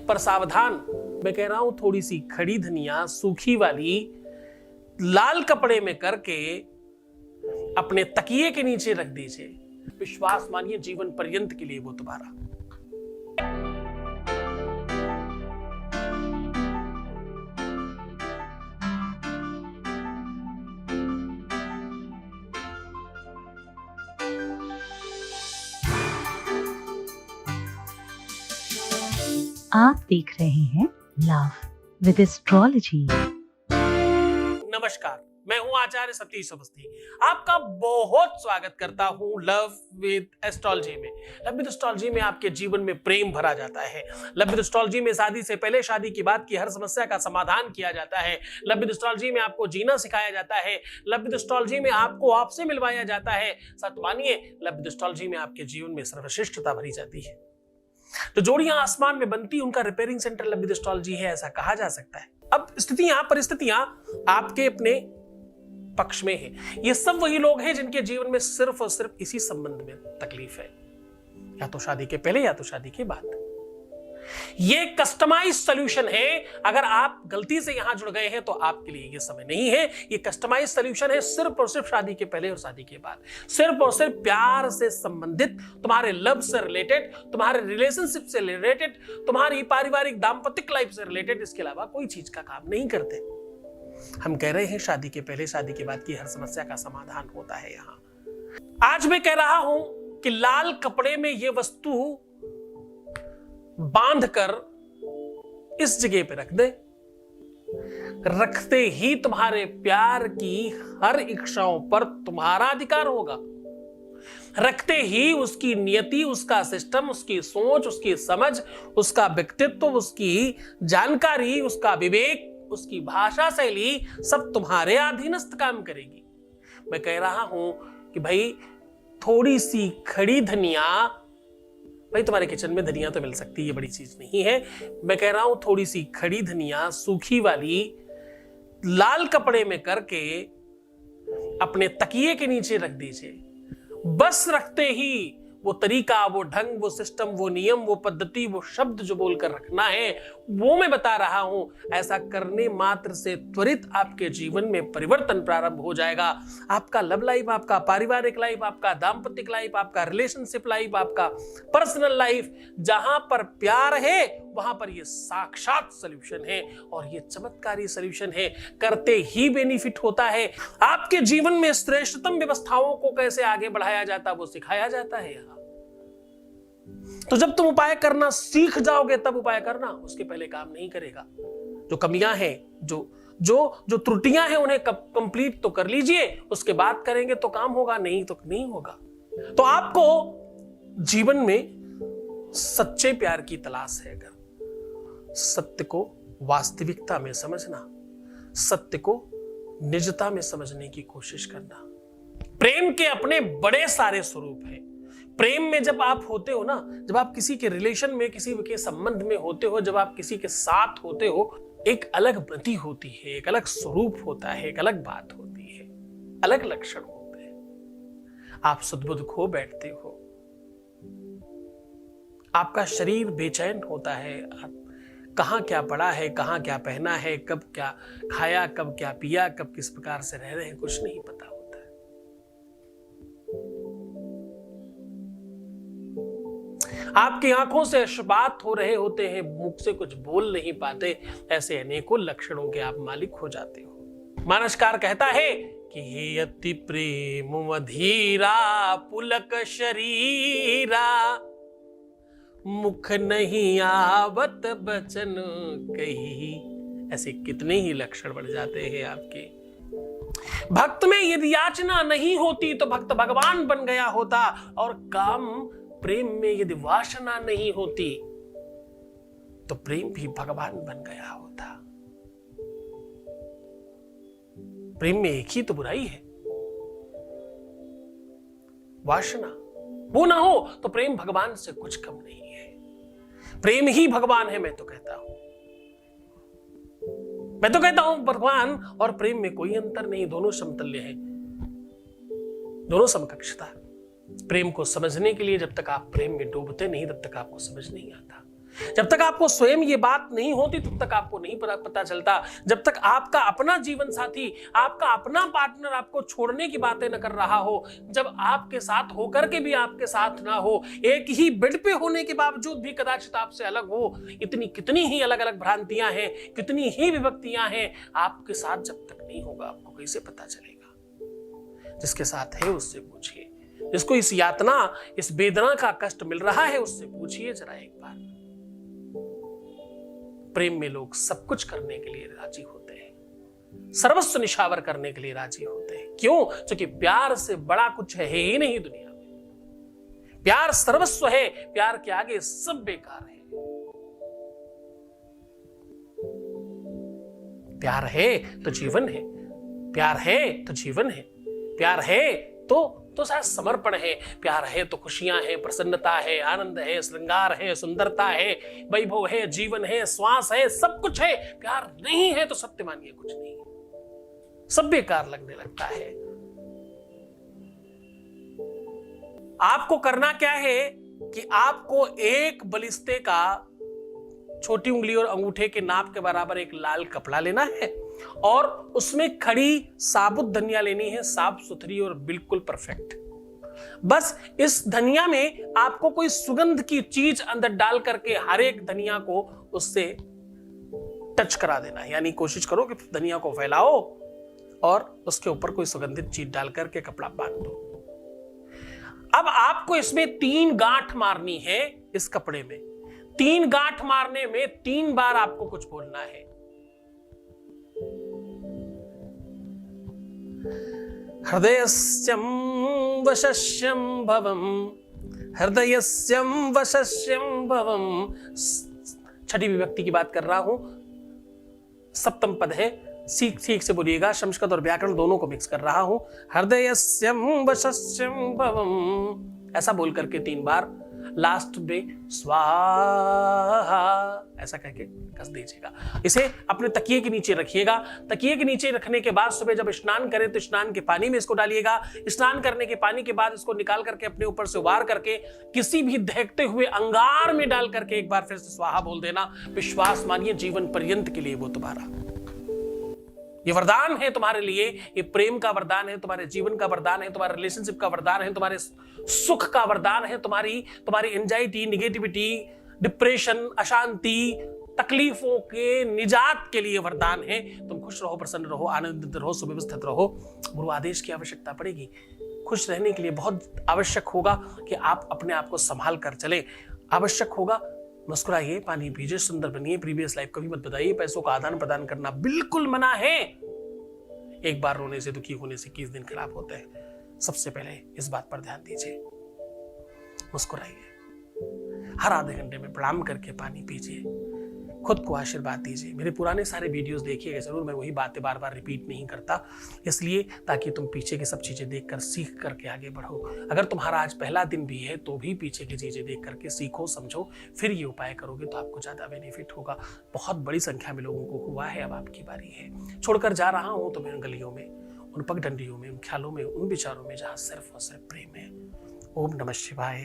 पर सावधान, मैं कह रहा हूं थोड़ी सी खड़ी धनिया सूखी वाली लाल कपड़े में करके अपने तकिए के नीचे रख दीजिए। विश्वास मानिए जीवन पर्यंत के लिए वो तुम्हारा। आप देख रहे हैं लव विद एस्ट्रोलॉजी। नमस्कार, मैं हूं आचार्य सतीश अवस्थी। आपका बहुत स्वागत करता हूं लव विद एस्ट्रोलॉजी में। लव विद एस्ट्रोलॉजी में आपके जीवन में प्रेम भरा जाता है। लव विद एस्ट्रोलॉजी में शादी से पहले, शादी के बाद की हर समस्या का समाधान किया जाता है। लव विद एस्ट्रोलॉजी में आपको जीना सिखाया जाता है। लव विद एस्ट्रोलॉजी में आपको आपसे मिलवाया जाता है। सच मानिए, लव विद एस्ट्रोलॉजी में आपके जीवन में सर्वश्रेष्ठता भरी जाती है। तो जोड़ियां आसमान में बनती, उनका repairing centre love with astrology है, ऐसा कहा जा सकता है। अब स्थितियां, परिस्थितियां आपके अपने पक्ष में है। ये सब वही लोग हैं जिनके जीवन में सिर्फ और सिर्फ इसी संबंध में तकलीफ है, या तो शादी के पहले या तो शादी के बाद। ये कस्टमाइज सॉल्यूशन है। अगर आप गलती से यहां जुड़ गए हैं तो आपके लिए ये समय नहीं है। ये कस्टमाइज सॉल्यूशन है सिर्फ और सिर्फ शादी के पहले और शादी के बाद। सिर्फ और सिर्फ प्यार से संबंधित, तुम्हारे लव से रिलेटेड, तुम्हारे रिलेशनशिप से रिलेटेड, तुम्हारी पारिवारिक दाम्पत्य लाइफ से रिलेटेड, इसके अलावा कोई चीज का काम नहीं करते। हम कह रहे हैं शादी के पहले, शादी के बाद की हर समस्या का समाधान होता है यहां। आज मैं कह रहा हूं कि लाल कपड़े में यह वस्तु बांधकर इस जगह पे रख दे। रखते ही तुम्हारे प्यार की हर इच्छाओं पर तुम्हारा अधिकार होगा। रखते ही उसकी नियति, उसका सिस्टम, उसकी सोच, उसकी समझ, उसका व्यक्तित्व, उसकी जानकारी, उसका विवेक, उसकी भाषा शैली सब तुम्हारे अधीनस्थ काम करेगी। मैं कह रहा हूं कि भाई थोड़ी सी खड़ी धनिया, भाई तुम्हारे किचन में धनिया तो मिल सकती है, ये बड़ी चीज नहीं है। मैं कह रहा हूं थोड़ी सी खड़ी धनिया सूखी वाली लाल कपड़े में करके अपने तकिए के नीचे रख दीजिए। बस रखते ही वो तरीका, वो ढंग, वो सिस्टम, वो नियम, वो पद्धति, वो शब्द जो बोलकर रखना है, वो मैं बता रहा हूं। ऐसा करने मात्र से त्वरित आपके जीवन में परिवर्तन प्रारंभ हो जाएगा। आपका लव लाइफ, आपका पारिवारिक लाइफ, आपका दाम्पत्य लाइफ, आपका रिलेशनशिप लाइफ, आपका पर्सनल लाइफ, जहां पर प्यार है वहां पर ये साक्षात सॉल्यूशन है और ये चमत्कारी सॉल्यूशन है। करते ही बेनिफिट होता है। आपके जीवन में श्रेष्ठतम व्यवस्थाओं को कैसे आगे बढ़ाया जाता है वो सिखाया जाता है यहां। तो जब तुम उपाय करना सीख जाओगे तब उपाय करना, उसके पहले काम नहीं करेगा। जो कमियां हैं, जो त्रुटियां हैं, उन्हें कंप्लीट तो कर लीजिए, उसके बाद करेंगे तो काम होगा, नहीं तो नहीं होगा। तो आपको जीवन में सच्चे प्यार की तलाश है। अगर सत्य को वास्तविकता में समझना, सत्य को निजता में समझने की कोशिश करना। प्रेम के अपने बड़े सारे स्वरूप हैं। प्रेम में जब आप होते हो ना, जब आप किसी के रिलेशन में, किसी के संबंध में होते हो, जब आप किसी के साथ होते हो, एक अलग गति होती है, एक अलग स्वरूप होता है, एक अलग बात होती है, अलग लक्षण होते हैं। आप सुध-बुध खो बैठते हो, आपका शरीर बेचैन होता है। आप कहां क्या पड़ा है, कहां क्या पहना है, कब क्या खाया, कब क्या पिया, कब किस प्रकार से रह रहे हैं, कुछ नहीं पता होता है। आपकी आंखों से अश्रुपात हो रहे होते हैं, मुख से कुछ बोल नहीं पाते। ऐसे अनेकों लक्षणों के आप मालिक हो जाते हो। मानसकार कहता है कि हे अति प्रेम मधीरा पुलक शरीरा, मुख नहीं आवत बचन कही। ऐसे कितने ही लक्षण बढ़ जाते हैं आपके। भक्त में यदि याचना नहीं होती तो भक्त भगवान बन गया होता, और काम प्रेम में यदि वासना नहीं होती तो प्रेम भी भगवान बन गया होता। प्रेम में एक ही तो बुराई है, वासना। वो ना हो तो प्रेम भगवान से कुछ कम नहीं है। प्रेम ही भगवान है। मैं तो कहता हूं भगवान और प्रेम में कोई अंतर नहीं, दोनों समतल्य हैं, दोनों समकक्षता। प्रेम को समझने के लिए जब तक आप प्रेम में डूबते नहीं तब तक आपको समझ नहीं आता। जब तक आपको स्वयं ये बात नहीं होती तब तक आपको नहीं पता चलता। जब तक आपका अपना जीवन साथी, आपका अपना पार्टनर आपको छोड़ने की बातें न कर रहा हो, जब आपके साथ होकर के भी आपके साथ ना हो, एक ही बेड पे होने के बावजूद भी कदाचित आपसे अलग हो, इतनी कितनी ही अलग अलग भ्रांतियां हैं, कितनी ही विभक्तियां हैं, आपके साथ जब तक नहीं होगा आपको कैसे पता चलेगा। जिसके साथ है उससे पूछिए, जिसको इस यातना, इस वेदना का कष्ट मिल रहा है उससे पूछिए जरा एक बार। प्रेम में लोग सब कुछ करने के लिए राजी होते हैं, सर्वस्व निछावर करने के लिए राजी होते हैं। क्यों? क्योंकि प्यार से बड़ा कुछ है ही नहीं दुनिया में। प्यार सर्वस्व है, प्यार के आगे सब बेकार है। प्यार है तो जीवन है, प्यार है तो जीवन है, प्यार है तो शायद समर्पण है, प्यार है तो खुशियां हैं, प्रसन्नता है, आनंद है, श्रृंगार है, सुंदरता है, वैभव है, जीवन है, श्वास है, सब कुछ है। प्यार नहीं है तो सत्य मानिए कुछ नहीं है, सब बेकार लगने लगता है। आपको करना क्या है कि आपको एक बलिस्ते का छोटी उंगली और अंगूठे के नाप के बराबर एक लाल कपड़ा लेना है और उसमें खड़ी साबुत धनिया लेनी है, साफ सुथरी और बिल्कुल परफेक्ट। बस इस धनिया में आपको कोई सुगंध की चीज अंदर डाल करके हर एक धनिया को उससे टच करा देना है, यानी कोशिश करो कि धनिया को फैलाओ और उसके ऊपर कोई सुगंधित चीज डाल करके कपड़ा बांध दो। अब आपको इसमें 3 गांठ मारनी है, इस कपड़े में 3 गांठ मारने में 3 बार आपको कुछ बोलना है। हृदयस्यं वशस्यं भवम, हृदयस्यं वशस्यं भवम। छठी विभक्ति की बात कर रहा हूं, सप्तम पद है, सीख से बोलिएगा, संस्कृत और व्याकरण दोनों को मिक्स कर रहा हूं। हृदयस्यं वशस्यं भवम, ऐसा बोल करके 3 बार लास्ट में स्वाहा ऐसा करके कस दीजिएगा। इसे अपने तकिए के नीचे रखिएगा। तकिए के नीचे रखने के बाद सुबह जब स्नान करें तो स्नान के पानी में इसको डालिएगा। स्नान करने के पानी के बाद इसको निकाल करके अपने ऊपर से उबार करके किसी भी दहकते हुए अंगार में डाल करके एक बार फिर से स्वाहा बोल देना। विश्वास मानिए जीवन पर्यंत के लिए वो तुम्हारा, ये वरदान है तुम्हारे लिए, ये प्रेम का वरदान है, तुम्हारे जीवन का वरदान है, तुम्हारे रिलेशनशिप का वरदान है, तुम्हारे सुख का वरदान है, तुम्हारी एंजाइटी, निगेटिविटी, डिप्रेशन, अशांति, तकलीफों के निजात के लिए वरदान है। तुम खुश रहो, प्रसन्न रहो, आनंदित रहो, सुव्यवस्थित रहो। गुरु आदेश की आवश्यकता पड़ेगी। खुश रहने के लिए बहुत आवश्यक होगा कि आप अपने आप को संभाल कर चले। आवश्यक होगा मुस्कुराइए, पानी पीजिए, सुंदर बनिए, प्रीवियस लाइफ कभी मत बताइए। पैसों का आदान प्रदान करना बिल्कुल मना है। एक बार रोने से, दुखी होने से 21 दिन खराब होते हैं। सबसे पहले इस बात पर ध्यान दीजिए, मुस्कुराइए, हर आधे घंटे में प्रणाम करके पानी पीजिए, खुद को आशीर्वाद दीजिए। मेरे पुराने सारे वीडियोस देखिएगा जरूर, मैं वही बातें बार बार रिपीट नहीं करता, इसलिए ताकि तुम पीछे की सब चीजें देखकर सीख करके आगे बढ़ो। अगर तुम्हारा आज पहला दिन भी है तो भी पीछे की चीजें देख करके सीखो, समझो, फिर ये उपाय करोगे तो आपको ज्यादा बेनिफिट होगा। बहुत बड़ी संख्या में लोगों को हुआ है, अब आपकी बारी है। छोड़कर जा रहा हूं तुम्हें उन गलियों में, उन पगडंडियों में, उन ख्यालों में, उन विचारों में जहां सिर्फ और सिर्फ प्रेम है। ओम नमः शिवाय।